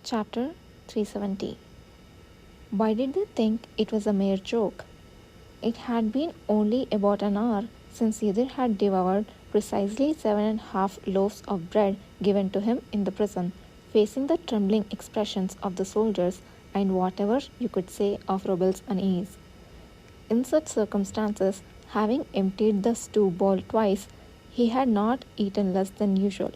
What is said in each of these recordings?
Chapter 370. Why did they think it was a mere joke? It had been only about an hour since Yudhir had devoured precisely 7.5 loaves of bread given to him in the prison, facing the trembling expressions of the soldiers and whatever you could say of Robel's unease. In such circumstances, having emptied the stew bowl twice, he had not eaten less than usual.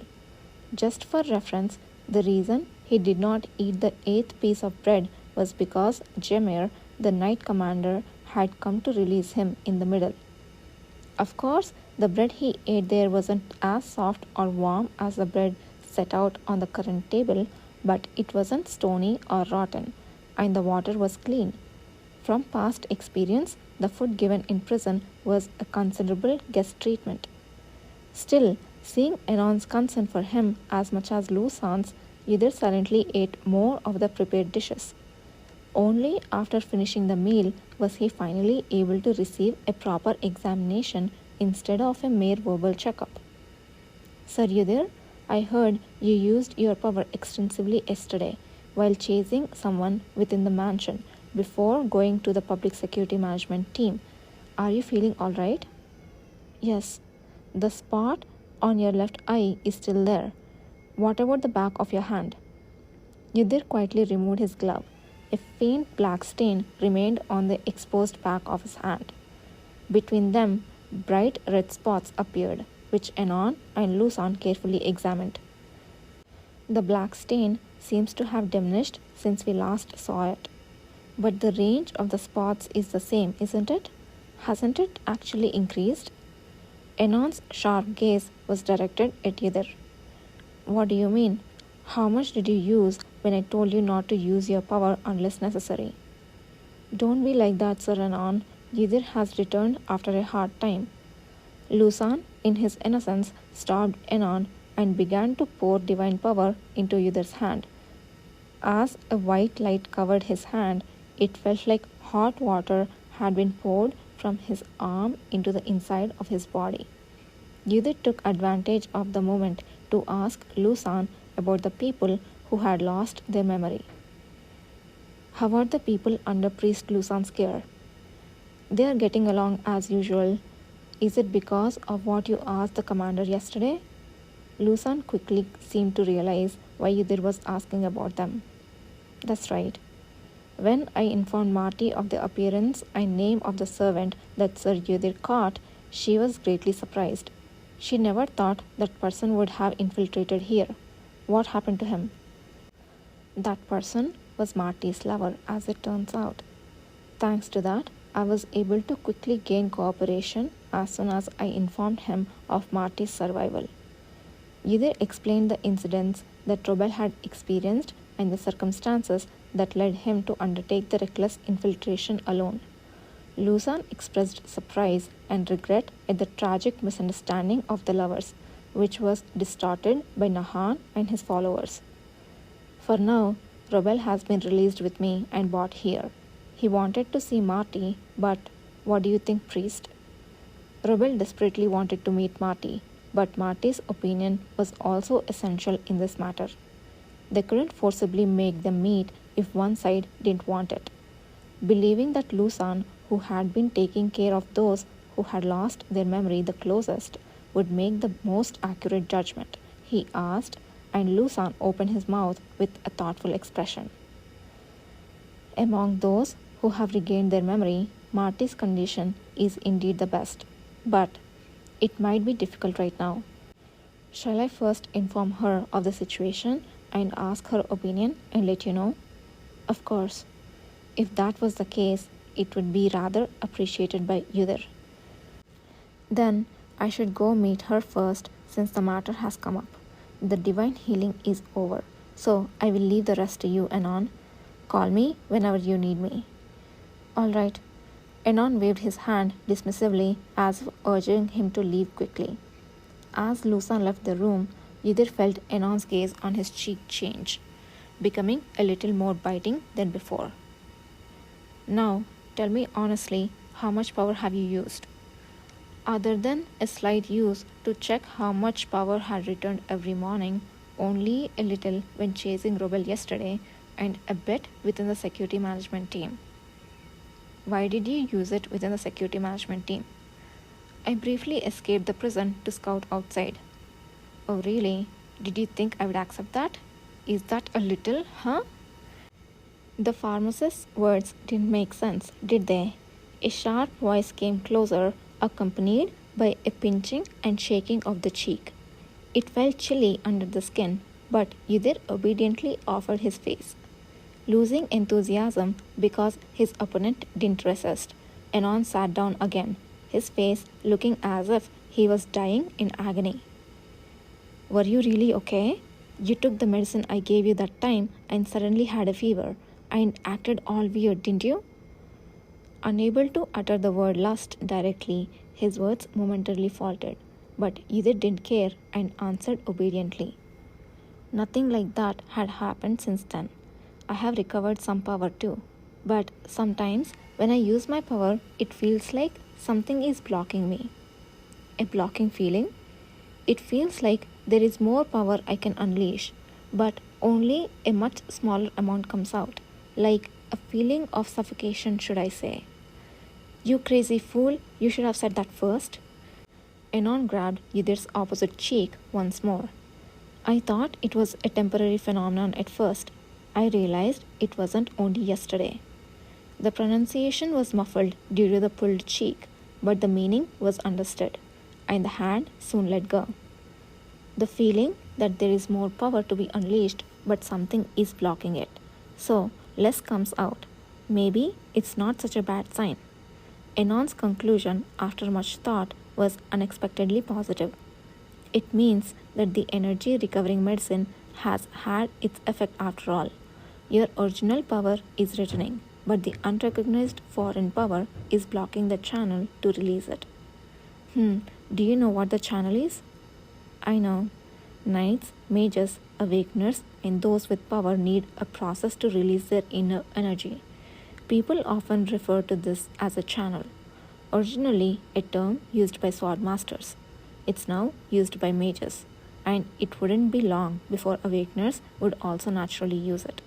Just for reference, the reason he did not eat the eighth piece of bread was because Jemir, the knight commander, had come to release him in the middle. Of course, the bread he ate there wasn't as soft or warm as the bread set out on the current table, but it wasn't stony or rotten, and the water was clean. From past experience, the food given in prison was a considerable guest treatment. Still, seeing Enon's concern for him as much as Lusan's, Yudhir silently ate more of the prepared dishes. Only after finishing the meal was he finally able to receive a proper examination instead of a mere verbal checkup. Sir Yudhir, I heard you used your power extensively yesterday while chasing someone within the mansion before going to the public security management team. Are you feeling all right? Yes. The spot on your left eye is still there. What about the back of your hand? Yudhir quietly removed his glove. A faint black stain remained on the exposed back of his hand. Between them, bright red spots appeared, which Enon and Lusan carefully examined. The black stain seems to have diminished since we last saw it. But the range of the spots is the same, isn't it? Hasn't it actually increased? Enon's sharp gaze was directed at Yudhir. What do you mean? How much did you use when I told you not to use your power unless necessary? Don't be like that, Sir Enon. Yudhir has returned after a hard time. Lusan, in his innocence, stopped Enon and began to pour divine power into Yudhir's hand. As a white light covered his hand, it felt like hot water had been poured from his arm into the inside of his body. Yudhir took advantage of the moment to ask Lusan about the people who had lost their memory. How are the people under Priest Lusan's care? They are getting along as usual. Is it because of what you asked the commander yesterday? Lusan quickly seemed to realize why Yudhir was asking about them. That's right. When I informed Marty of the appearance and name of the servant that Sir Yudhir caught, she was greatly surprised. She never thought that person would have infiltrated here. What happened to him? That person was Marty's lover, as it turns out. Thanks to that, I was able to quickly gain cooperation as soon as I informed him of Marty's survival. Yudhir explained the incidents that Robel had experienced and the circumstances that led him to undertake the reckless infiltration alone. Lusan expressed surprise and regret at the tragic misunderstanding of the lovers, which was distorted by Nahan and his followers. For now, Robel has been released with me and brought here. He wanted to see Marty, but what do you think, priest? Robel desperately wanted to meet Marty, but Marty's opinion was also essential in this matter. They couldn't forcibly make them meet if one side didn't want it. Believing that Lusan, who had been taking care of those who had lost their memory the closest, would make the most accurate judgment, he asked, and Lusan opened his mouth with a thoughtful expression. Among those who have regained their memory, Marty's condition is indeed the best, but it might be difficult right now. Shall I first inform her of the situation and ask her opinion and let you know? Of course. If that was the case, it would be rather appreciated by Yudhir. Then I should go meet her first since the matter has come up. The divine healing is over, so I will leave the rest to you, Enon. Call me whenever you need me. All right. Enon waved his hand dismissively as if urging him to leave quickly. As Lusan left the room, Yudhir felt Enon's gaze on his cheek change, becoming a little more biting than before. Now, tell me honestly, how much power have you used? Other than a slight use to check how much power had returned every morning, only a little when chasing Robel yesterday, and a bit within the security management team. Why did you use it within the security management team? I briefly escaped the prison to scout outside. Oh, really? Did you think I would accept that? Is that a little, huh? The pharmacist's words didn't make sense, did they? A sharp voice came closer, accompanied by a pinching and shaking of the cheek. It felt chilly under the skin, but Yudir obediently offered his face. Losing enthusiasm because his opponent didn't resist, Anon sat down again, his face looking as if he was dying in agony. Were you really okay? You took the medicine I gave you that time and suddenly had a fever and acted all weird, didn't you? Unable to utter the word lust directly, his words momentarily faltered, but either didn't care and answered obediently. Nothing like that had happened since then. I have recovered some power too, but sometimes when I use my power, it feels like something is blocking me. A blocking feeling? It feels like there is more power I can unleash, but only a much smaller amount comes out, like a feeling of suffocation, should I say. You crazy fool, you should have said that first. Anon grabbed Yudir's opposite cheek once more. I thought it was a temporary phenomenon at first. I realized it wasn't only yesterday. The pronunciation was muffled due to the pulled cheek, but the meaning was understood, and the hand soon let go. The feeling that there is more power to be unleashed, but something is blocking it. So, less comes out. Maybe it's not such a bad sign. Anon's conclusion, after much thought, was unexpectedly positive. It means that the energy recovering medicine has had its effect after all. Your original power is returning, but the unrecognized foreign power is blocking the channel to release it. Do you know what the channel is? I know. Knights, mages, awakeners, and those with power need a process to release their inner energy. People often refer to this as a channel. Originally a term used by sword masters. It's now used by mages, and it wouldn't be long before awakeners would also naturally use it.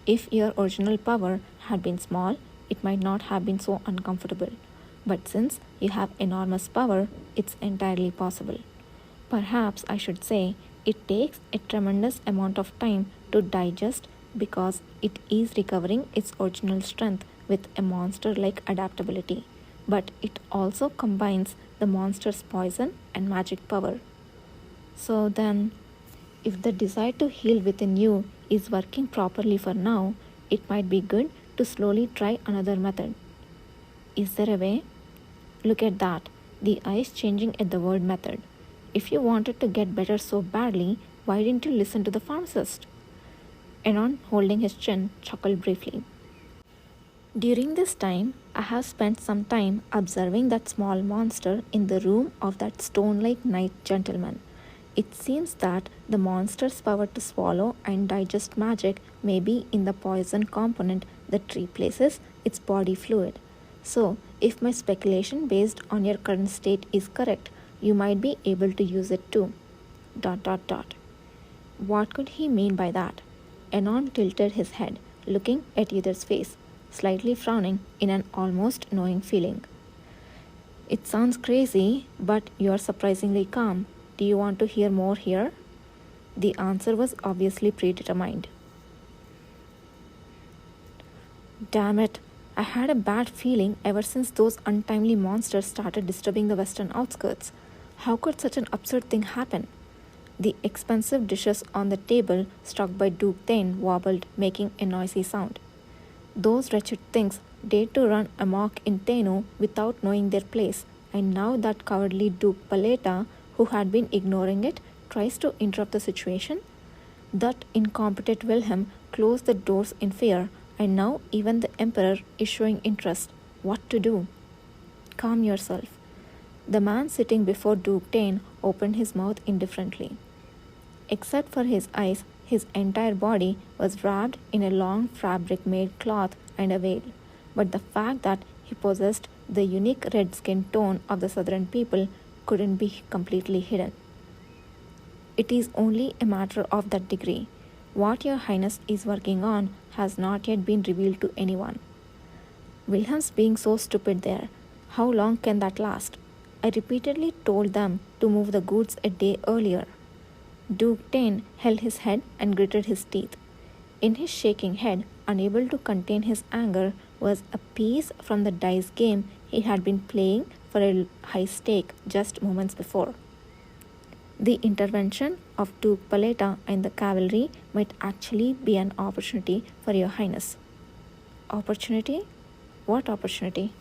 If your original power had been small, it might not have been so uncomfortable. But since you have enormous power, it's entirely possible. Perhaps I should say it takes a tremendous amount of time to digest because it is recovering its original strength with a monster like adaptability. But it also combines the monster's poison and magic power. So then, if the desire to heal within you is working properly for now, it might be good to slowly try another method. Is there a way? Look at that, the eyes changing at the word method. If you wanted to get better so badly, why didn't you listen to the pharmacist? Anon, holding his chin, chuckled briefly. During this time, I have spent some time observing that small monster in the room of that stone-like knight gentleman. It seems that the monster's power to swallow and digest magic may be in the poison component that replaces its body fluid. So, if my speculation based on your current state is correct, you might be able to use it too. ... What could he mean by that? Anon tilted his head, looking at Yudir's face, slightly frowning in an almost knowing feeling. It sounds crazy, but you are surprisingly calm. Do you want to hear more here? The answer was obviously predetermined. Damn it, I had a bad feeling ever since those untimely monsters started disturbing the western outskirts. How could such an absurd thing happen? The expensive dishes on the table struck by Duke Thane wobbled, making a noisy sound. Those wretched things dared to run amok in Tenno without knowing their place, and now that cowardly Duke Paleta, who had been ignoring it, tries to interrupt the situation? That incompetent Wilhelm closed the doors in fear, and now even the Emperor is showing interest. What to do? Calm yourself. The man sitting before Duke Thane opened his mouth indifferently. Except for his eyes, his entire body was wrapped in a long fabric-made cloth and a veil. But the fact that he possessed the unique red skin tone of the southern people couldn't be completely hidden. It is only a matter of that degree. What your highness is working on has not yet been revealed to anyone. Wilhelm's being so stupid there. How long can that last? I repeatedly told them to move the goods a day earlier. Duke Tane held his head and gritted his teeth. In his shaking head, unable to contain his anger, was a piece from the dice game he had been playing for a high stake just moments before. The intervention of Duke Paleta and the cavalry might actually be an opportunity for your highness. Opportunity? What opportunity?